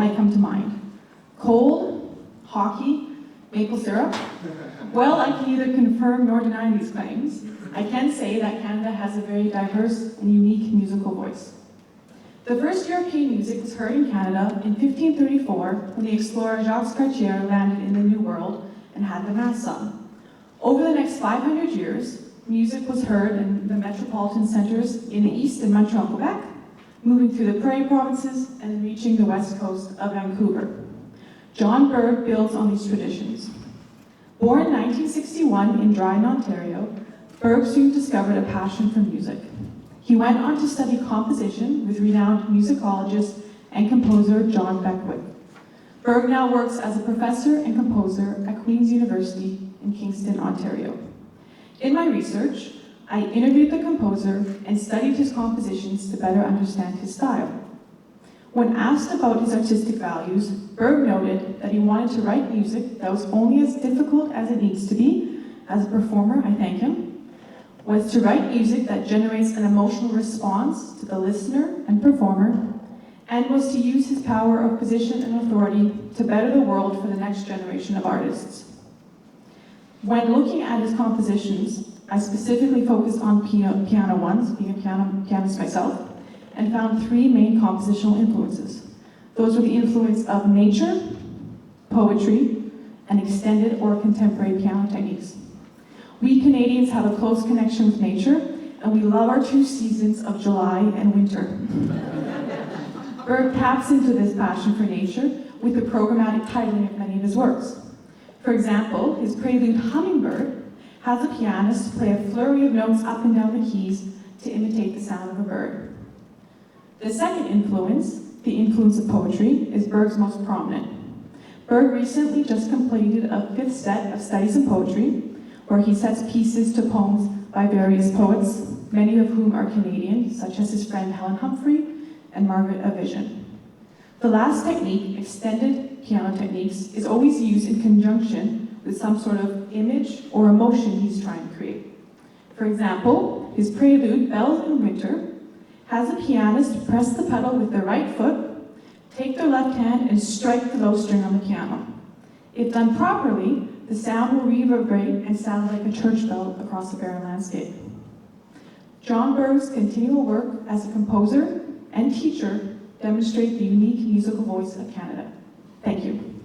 might come to mind? Cold? Hockey? Maple syrup? Well, I can neither confirm nor deny these claims. I can say that Canada has a very diverse and unique musical voice. The first European music was heard in Canada in 1534 when the explorer Jacques Cartier landed in the New World and had the Mass sung. Over the next 500 years, music was heard in the metropolitan centers in the east in Montreal, Quebec, moving through the Prairie provinces and reaching the west coast of Vancouver. John Burge builds on these traditions. Born in 1961 in Dryden, Ontario, Burge soon discovered a passion for music. He went on to study composition with renowned musicologist and composer John Beckwith. Burge now works as a professor and composer at Queen's University in Kingston, Ontario. In my research, I interviewed the composer and studied his compositions to better understand his style. When asked about his artistic values, Burge noted that he wanted to write music that was only as difficult as it needs to be. As a performer, I thank him, was to write music that generates an emotional response to the listener and performer, and was to use his power of position and authority to better the world for the next generation of artists. When looking at his compositions, I specifically focused on piano ones, being a pianist myself, and found three main compositional influences. Those were the influence of nature, poetry, and extended or contemporary piano techniques. We Canadians have a close connection with nature, and we love our two seasons of July and winter. Burge taps into this passion for nature with the programmatic titling of many of his works. For example, his prelude Hummingbird has a pianist play a flurry of notes up and down the keys to imitate the sound of a bird. The second influence, the influence of poetry, is Burge's most prominent. Burge recently just completed a fifth set of studies in poetry, where he sets pieces to poems by various poets, many of whom are Canadian, such as his friend Helen Humphrey and Margaret Vision. The last technique, extended piano techniques, is always used in conjunction with some sort of image or emotion he's trying to create. For example, his prelude, Bells in Winter, has a pianist press the pedal with their right foot, take their left hand, and strike the low string on the piano. If done properly, the sound will reverberate and sound like a church bell across a barren landscape. John Burge's continual work as a composer and teacher demonstrate the unique musical voice of Canada. Thank you.